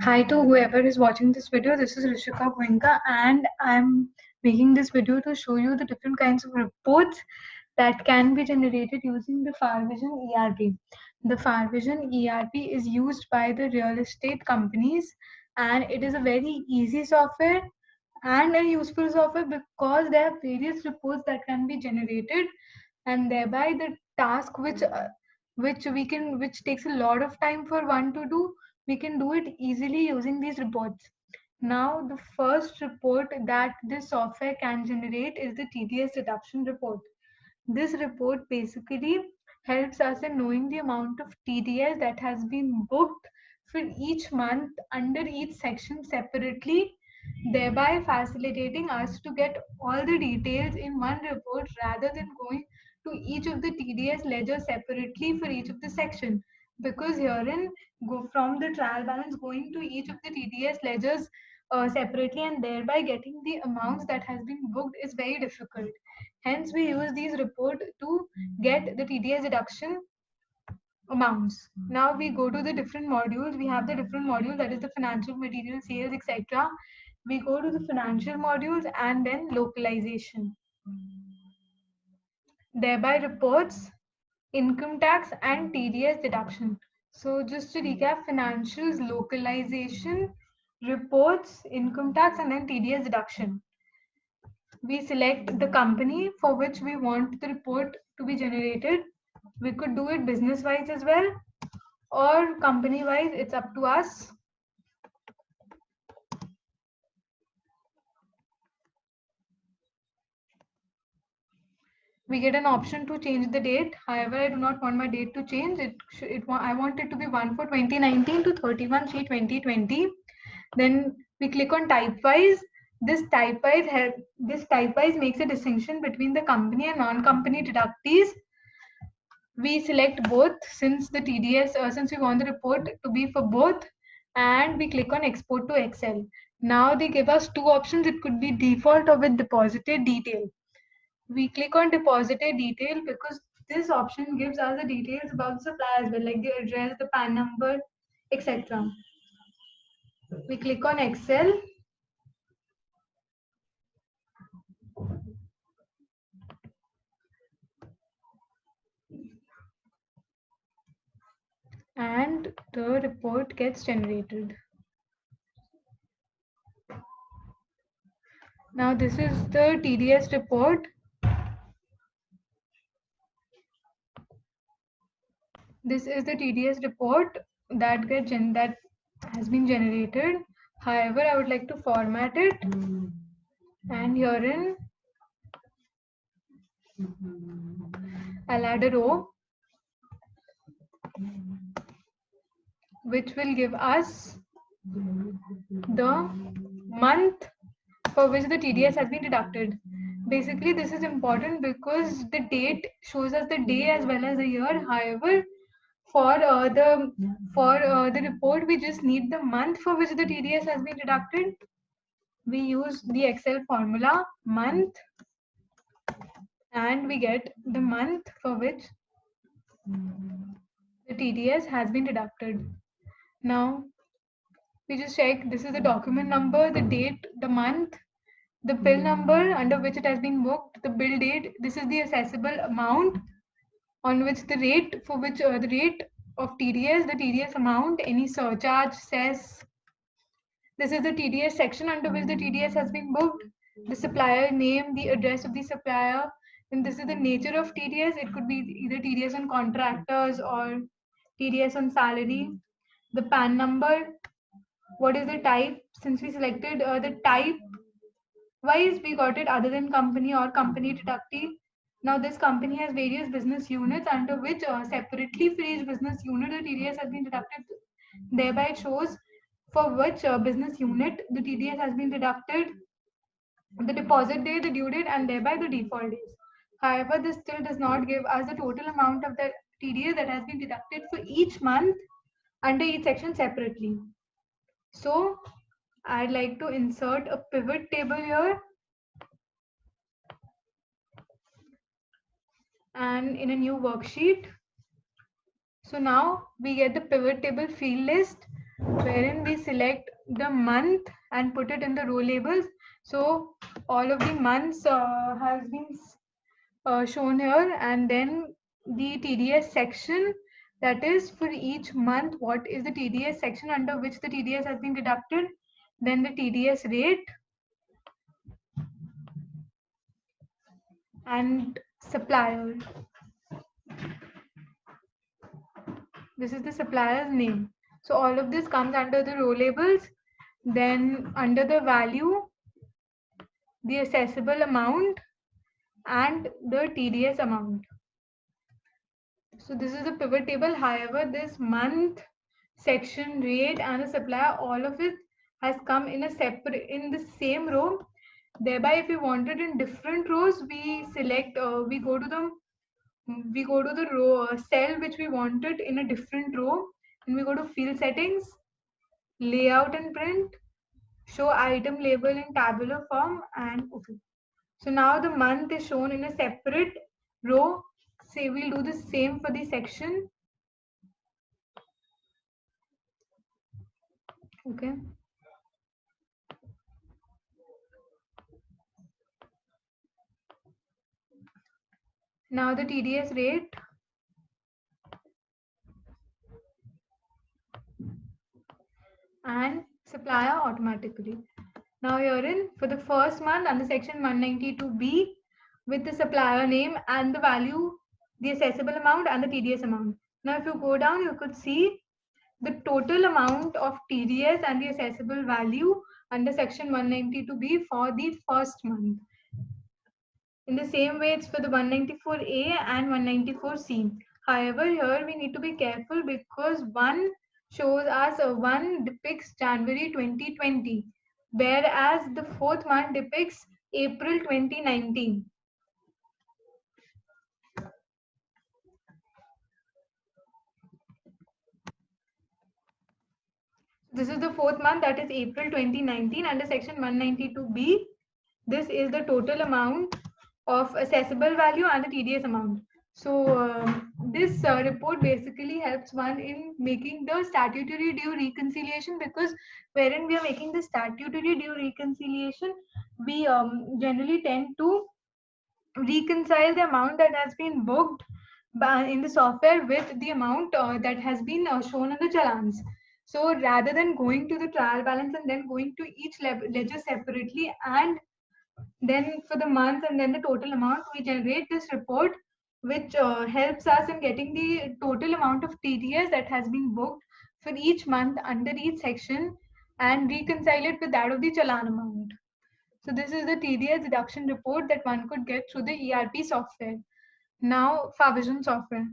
Hi to whoever is watching this video. This is Rishika Goenka and I'm making this video to show you the different kinds of reports that can be generated using the FarVision ERP. The FarVision ERP is used by the real estate companies and it is a very easy software and a useful software because there are various reports that can be generated, and thereby the task which takes a lot of time for one to do, we can do it easily using these reports. Now the first report that this software can generate is the TDS deduction report. This report basically helps us in knowing the amount of TDS that has been booked for each month under each section separately, thereby facilitating us to get all the details in one report rather than going to each of the TDS ledgers separately for each of the section. Because herein, go from the trial balance going to each of the TDS ledgers separately and thereby getting the amounts that has been booked is very difficult. Hence, we use these report to get the TDS deduction amounts. Now we go to the different modules. We have the different module, that is the financial, material, sales, etc. We go to the financial modules and then localization. Thereby reports, income tax and TDS deduction. So just to recap, financials, localization, reports, income tax and then TDS deduction. We select the company for which we want the report to be generated. We could do it business wise as well or company wise, it's up to us. We get an option to change the date. However, I do not want my date to change. I want it to be 1/4/2019 to 31/3/2020. Then we click on type wise. This type wise makes a distinction between the company and non-company deductees. We select both since the TDS, since we want the report to be for both, and we click on export to Excel. Now they give us two options. It could be default or with deposited detail. We click on deposited detail because this option gives us the details about the supplier as well, like the address, the PAN number, etc. We click on Excel. And the report gets generated. Now this is the TDS report. This is the TDS report that has been generated. However, I would like to format it, and herein I'll add a row which will give us the month for which the TDS has been deducted. Basically, this is important because the date shows us the day as well as the year. However, for the report, we just need the month for which the TDS has been deducted. We use the Excel formula month, and we get the month for which the TDS has been deducted. Now we just check, this is the document number, the date, the month, the bill number under which it has been booked, the bill date. This is the assessable amount on which the rate for which the rate of TDS, the TDS amount, any surcharge, cess. This is the TDS section under which the TDS has been booked, the supplier name, the address of the supplier, and this is the nature of TDS. It could be either TDS on contractors or TDS on salary. The PAN number, what is the type? Since we selected the type wise, we got it other than company or company deductee. Now this company has various business units under which separately for each business unit the TDS has been deducted. Thereby it shows for which business unit the TDS has been deducted, the deposit date, the due date, and thereby the default days. However, this still does not give us the total amount of the TDS that has been deducted for each month under each section separately. So I'd like to insert a pivot table here, and in a new worksheet. So now we get the pivot table field list wherein we select the month and put it in the row labels. So all of the months has been shown here, and then the TDS section, that is for each month what is the TDS section under which the TDS has been deducted, then the TDS rate and supplier. This is the supplier's name. So all of this comes under the row labels. Then under the value, the assessable amount and the TDS amount. So this is a pivot table. However, this month, section, rate and the supplier, all of it has come in a separate, in the same row. Thereby, if we want it in different rows, we select, we go to the row cell which we wanted in a different row, and we go to field settings, layout and print, show item label in tabular form, and okay. So now the month is shown in a separate row. Say we'll do the same for the section. Okay. Now the TDS rate. And supplier automatically. Now herein for the first month under section 192B with the supplier name and the value, the assessable amount and the TDS amount. Now if you go down, you could see the total amount of TDS and the assessable value under section 192B for the first month. In the same way, it's for the 194A and 194C. However, here we need to be careful because one shows us one depicts January 2020, whereas the fourth month depicts April 2019. This is the fourth month, that is April 2019 under section 192B. This is the total amount of assessable value and the TDS amount. So this report basically helps one in making the statutory due reconciliation, because wherein we are making the statutory due reconciliation, we generally tend to reconcile the amount that has been booked in the software with the amount that has been shown in the challans. So rather than going to the trial balance and then going to each ledger separately and then for the month and then the total amount, we generate this report which helps us in getting the total amount of TDS that has been booked for each month under each section and reconcile it with that of the challan amount. So this is the TDS deduction report that one could get through the ERP software. Now, Favision software.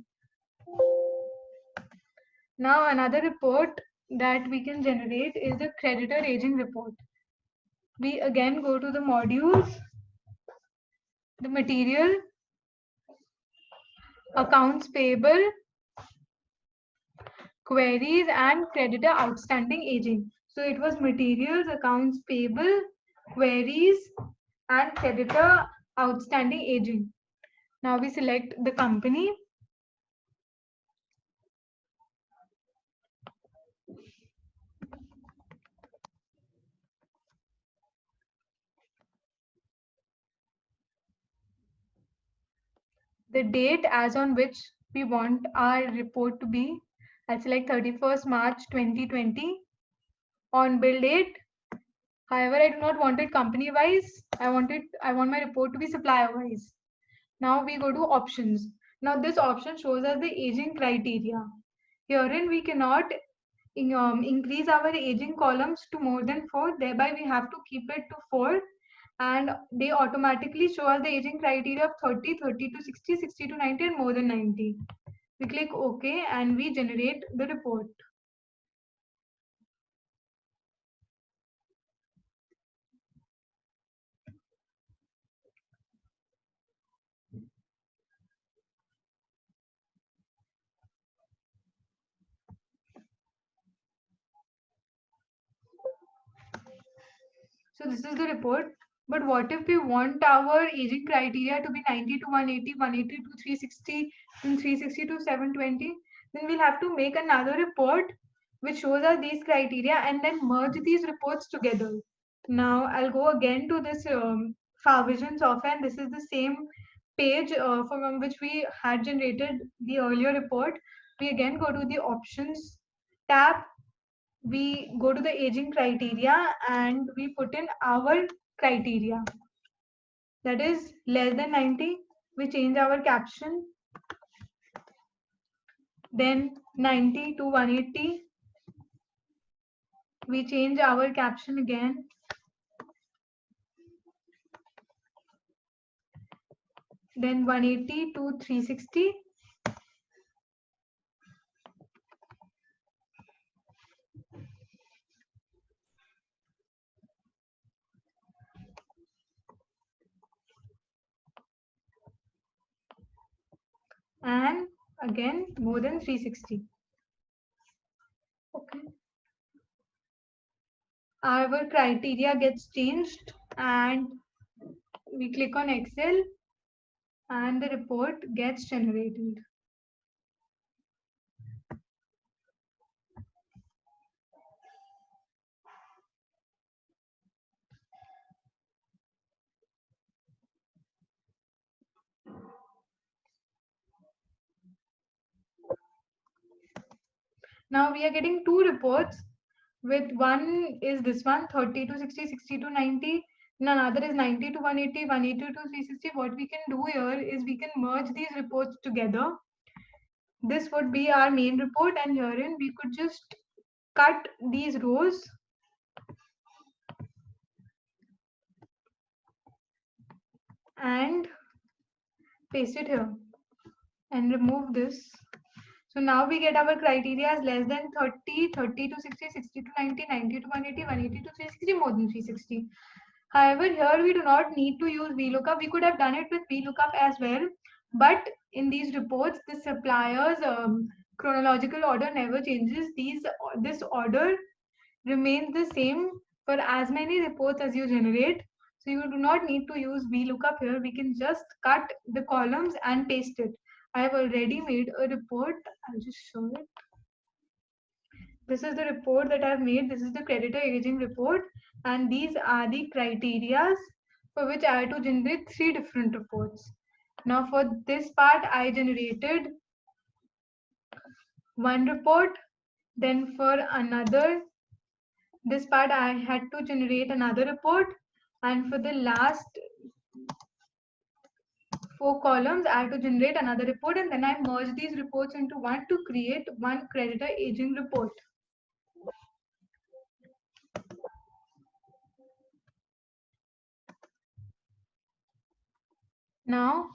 Now another report that we can generate is the creditor aging report. We again go to the modules, the material, accounts payable, queries and creditor outstanding aging. So it was materials, accounts payable, queries and creditor outstanding aging. Now we select the company. The date as on which we want our report to be. I'll select 31st March 2020. On bill date, however, I do not want it company wise. I want my report to be supplier wise. Now we go to options. Now this option shows us the aging criteria. Herein we cannot increase our aging columns to more than 4. Thereby we have to keep it to 4, and they automatically show us the aging criteria of 30, 30 to 60, 60 to 90 and more than 90. We click OK and we generate the report. So this is the report. But what if we want our aging criteria to be 90 to 180, 180 to 360, and 360 to 720? Then we'll have to make another report which shows us these criteria, and then merge these reports together. Now I'll go again to this FarVision software, and this is the same page from which we had generated the earlier report. We again go to the options tab, we go to the aging criteria, and we put in our criteria, that is less than 90. We change our caption, then 90 to 180, we change our caption again, then 180 to 360, and again more than 360. Okay, our criteria gets changed, and we click on Excel, and the report gets generated. Now we are getting two reports, with one is this one 30 to 60, 60 to 90, and another is 90 to 180, 180 to 360. What we can do here is we can merge these reports together. This would be our main report, and herein we could just cut these rows and paste it here and remove this. So now we get our criteria as less than 30, 30 to 60, 60 to 90, 90 to 180, 180 to 360, more than 360. However, here we do not need to use VLOOKUP. We could have done it with VLOOKUP as well, but in these reports, the supplier's chronological order never changes. This order remains the same for as many reports as you generate. So you do not need to use VLOOKUP here. We can just cut the columns and paste it. I have already made a report. I'll just show it. This is the report that I've made. This is the creditor aging report, and these are the criteria for which I had to generate 3 different reports. Now for this part, I generated one report. Then for this part, I had to generate another report. And for the last 4 columns, I had to generate another report, and then I merged these reports into one to create one creditor aging report. Now,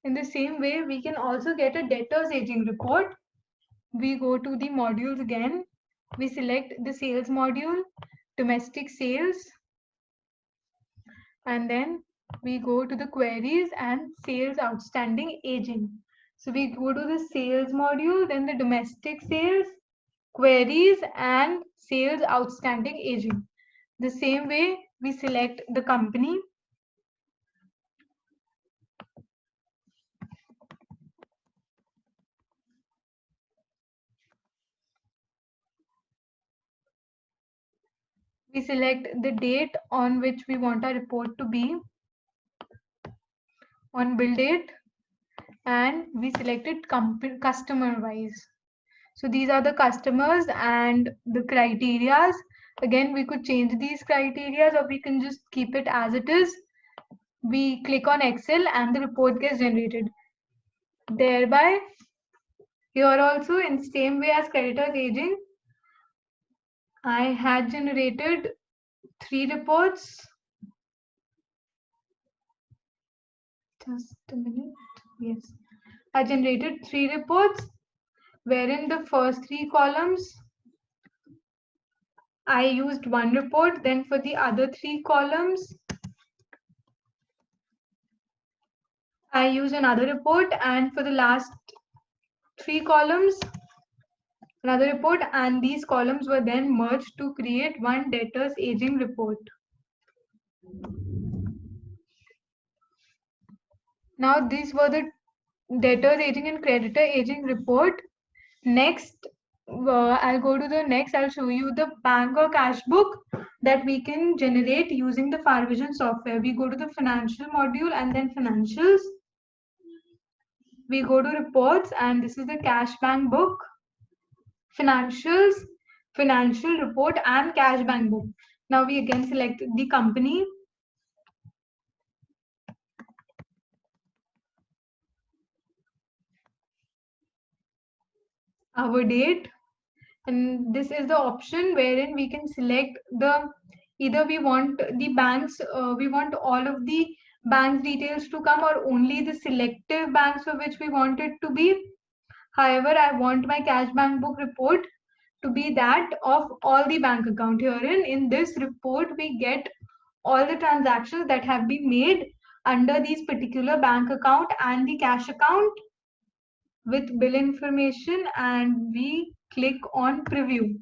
in the same way, we can also get a debtors aging report. We go to the modules again. We select the sales module, domestic sales, and then we go to the queries and sales outstanding aging. So we go to the sales module, then the domestic sales, queries, and sales outstanding aging. The same way, we select the company. We select the date on which we want our report to be on bill date, and we selected customer wise. So these are the customers and the criterias. Again, we could change these criterias, or we can just keep it as it is. We click on Excel and the report gets generated. Thereby, here also in same way as creditors aging, I had generated 3 reports. Just a minute. Yes. I generated 3 reports, wherein the first 3 columns I used one report. Then for the other 3 columns, I used another report, and for the last 3 columns, another report, and these columns were then merged to create one debtors aging report. Now these were the debtors aging and creditor aging report. Next, I'll go to the next. I'll show you the bank or cash book that we can generate using the FireVision software. We go to the financial module and then financials. We go to reports, and this is the cash bank book, financials, financial report, and cash bank book. Now we again select the company, our date, and this is the option wherein we can select the either we want the banks, we want all of the bank details to come or only the selective banks for which we want it to be. However, I want my cash bank book report to be that of all the bank account. Herein, in this report, we get all the transactions that have been made under these particular bank account and the cash account with bill information, and we click on preview.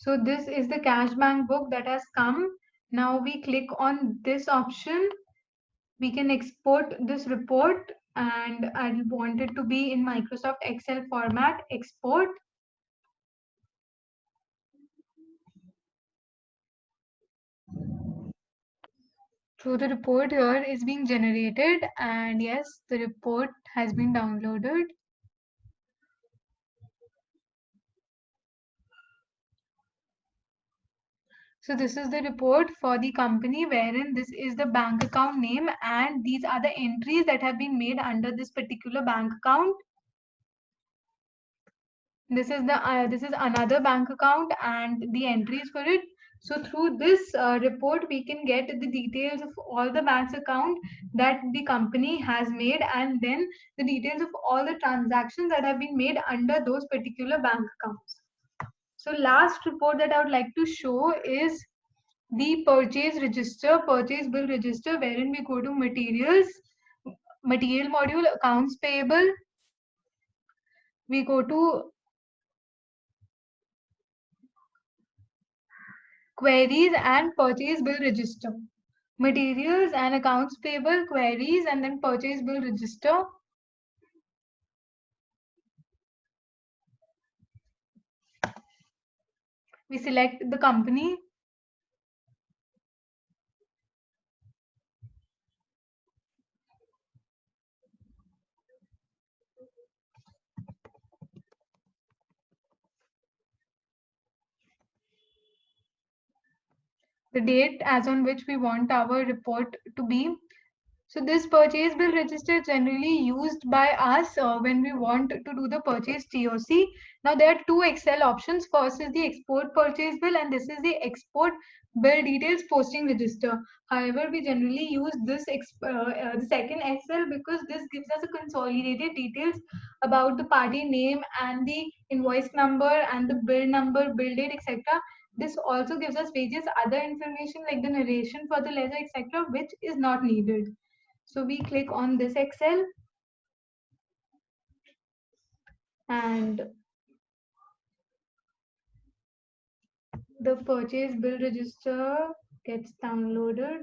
So this is the cash bank book that has come. Now we click on this option. We can export this report, and I want it to be in Microsoft Excel format. Export. So the report here is being generated, and yes, the report has been downloaded. So this is the report for the company wherein this is the bank account name and these are the entries that have been made under this particular bank account. This is another bank account and the entries for it. So through this report, we can get the details of all the bank account that the company has made, and then the details of all the transactions that have been made under those particular bank accounts. So last report that I would like to show is the purchase register, purchase bill register, wherein we go to materials, material module, accounts payable. We go to queries and purchase bill register. Materials and accounts payable, queries, and then purchase bill register. We select the company. The date as on which we want our report to be. So this purchase bill register is generally used by us when we want to do the purchase TOC. Now there are two Excel options. First is the export purchase bill and this is the export bill details posting register. However, we generally use the second Excel because this gives us a consolidated details about the party name and the invoice number and the bill number, bill date, etc. This also gives us various other information like the narration for the ledger, etc., which is not needed. So we click on this Excel and the purchase bill register gets downloaded.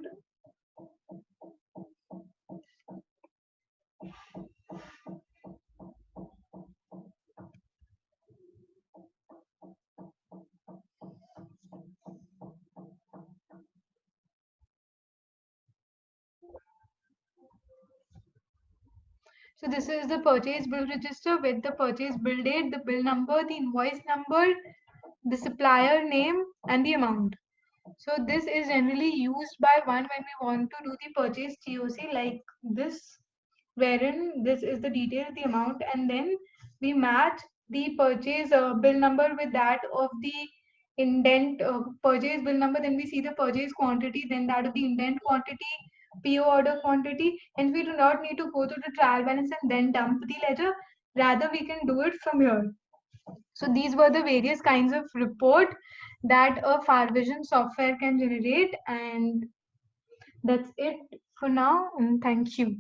So this is the purchase bill register with the purchase bill date, the bill number, the invoice number, the supplier name, and the amount. So this is generally used by one when we want to do the purchase TOC like this, wherein this is the detail, the amount, and then we match the purchase bill number with that of the indent purchase bill number. Then we see the purchase quantity, then that of the indent quantity, PO order quantity, and we do not need to go to the trial balance and then dump the ledger. Rather, we can do it from here. So these were the various kinds of report that a FireVision software can generate, and that's it. for now, and thank you.